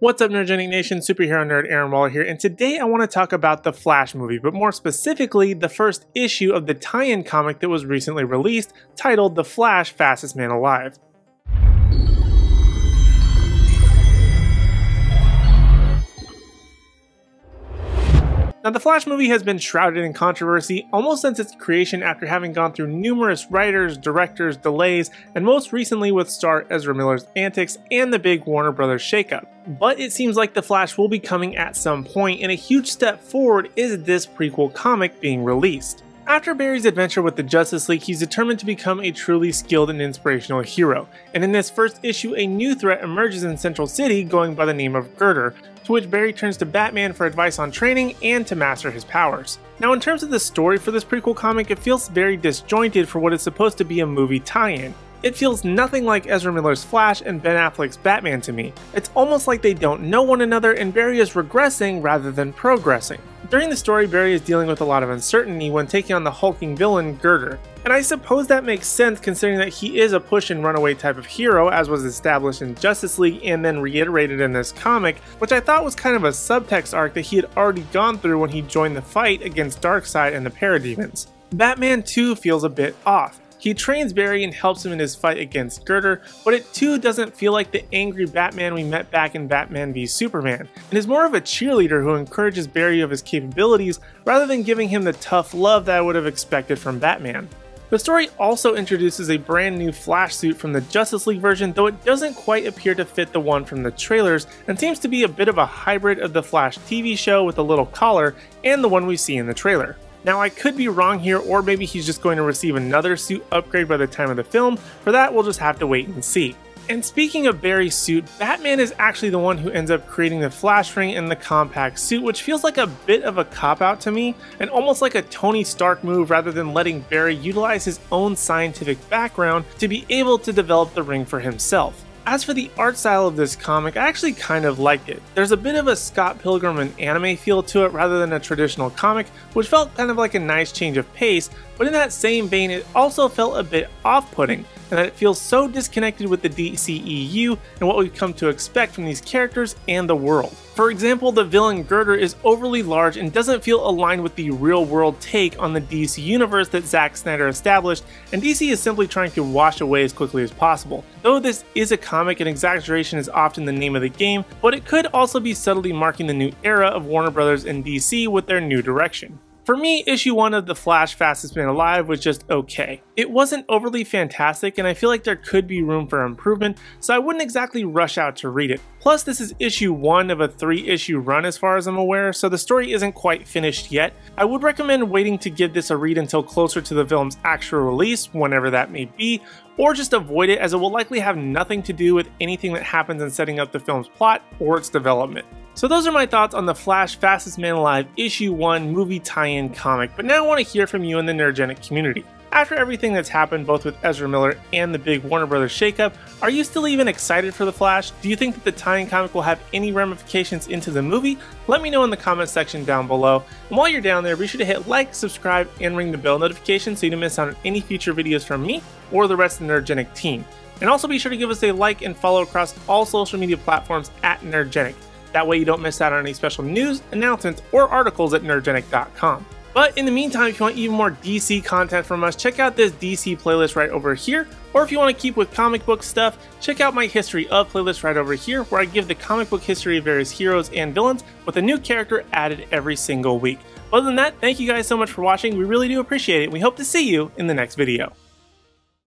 What's up, Nerdgenic Nation? Superhero nerd Aaron Waller here, and today I want to talk about the Flash movie, but more specifically, the first issue of the tie-in comic that was recently released, titled The Flash Fastest Man Alive. Now, the Flash movie has been shrouded in controversy almost since its creation after having gone through numerous writers, directors, delays, and most recently with star Ezra Miller's antics and the big Warner Brothers shakeup. But it seems like The Flash will be coming at some point, and a huge step forward is this prequel comic being released. After Barry's adventure with the Justice League, he's determined to become a truly skilled and inspirational hero, and in this first issue a new threat emerges in Central City going by the name of Girder, to which Barry turns to Batman for advice on training and to master his powers. Now, in terms of the story for this prequel comic, it feels very disjointed for what is supposed to be a movie tie-in. It feels nothing like Ezra Miller's Flash and Ben Affleck's Batman to me. It's almost like they don't know one another and Barry is regressing rather than progressing. During the story, Barry is dealing with a lot of uncertainty when taking on the hulking villain Girder. And I suppose that makes sense considering that he is a push and runaway type of hero, as was established in Justice League and then reiterated in this comic, which I thought was kind of a subtext arc that he had already gone through when he joined the fight against Darkseid and the Parademons. Batman too feels a bit off. He trains Barry and helps him in his fight against Girder, but it too doesn't feel like the angry Batman we met back in Batman v Superman, and is more of a cheerleader who encourages Barry of his capabilities rather than giving him the tough love that I would have expected from Batman. The story also introduces a brand new Flash suit from the Justice League version, though it doesn't quite appear to fit the one from the trailers and seems to be a bit of a hybrid of the Flash TV show with a little collar and the one we see in the trailer. Now, I could be wrong here, or maybe he's just going to receive another suit upgrade by the time of the film. For that, we'll just have to wait and see. And speaking of Barry's suit, Batman is actually the one who ends up creating the Flash ring and the compact suit, which feels like a bit of a cop-out to me, and almost like a Tony Stark move rather than letting Barry utilize his own scientific background to be able to develop the ring for himself. As for the art style of this comic, I actually kind of liked it. There's a bit of a Scott Pilgrim and anime feel to it rather than a traditional comic, which felt kind of like a nice change of pace, but in that same vein it also felt a bit off-putting, and that it feels so disconnected with the DCEU and what we've come to expect from these characters and the world. For example, the villain Girder is overly large and doesn't feel aligned with the real-world take on the DC universe that Zack Snyder established, and DC is simply trying to wash away as quickly as possible. Though this is a comic and exaggeration is often the name of the game, but it could also be subtly marking the new era of Warner Brothers and DC with their new direction. For me, issue 1 of The Flash Fastest Man Alive was just okay. It wasn't overly fantastic, and I feel like there could be room for improvement, so I wouldn't exactly rush out to read it. Plus, this is issue 1 of a 3-issue run as far as I'm aware, so the story isn't quite finished yet. I would recommend waiting to give this a read until closer to the film's actual release, whenever that may be, or just avoid it as it will likely have nothing to do with anything that happens in setting up the film's plot or its development. So those are my thoughts on The Flash Fastest Man Alive issue 1 movie tie-in comic, but now I want to hear from you in the Nerdgenic community. After everything that's happened both with Ezra Miller and the big Warner Brothers shakeup, are you still even excited for The Flash? Do you think that the tie-in comic will have any ramifications into the movie? Let me know in the comment section down below. And while you're down there, be sure to hit like, subscribe, and ring the bell notification so you don't miss out on any future videos from me or the rest of the Nerdgenic team. And also be sure to give us a like and follow across all social media platforms at Nerdgenic. That way you don't miss out on any special news, announcements, or articles at nerdgenic.com. But in the meantime, if you want even more DC content from us, check out this DC playlist right over here. Or if you want to keep with comic book stuff, check out my History of playlist right over here, where I give the comic book history of various heroes and villains with a new character added every single week. Other than that, thank you guys so much for watching. We really do appreciate it. We hope to see you in the next video.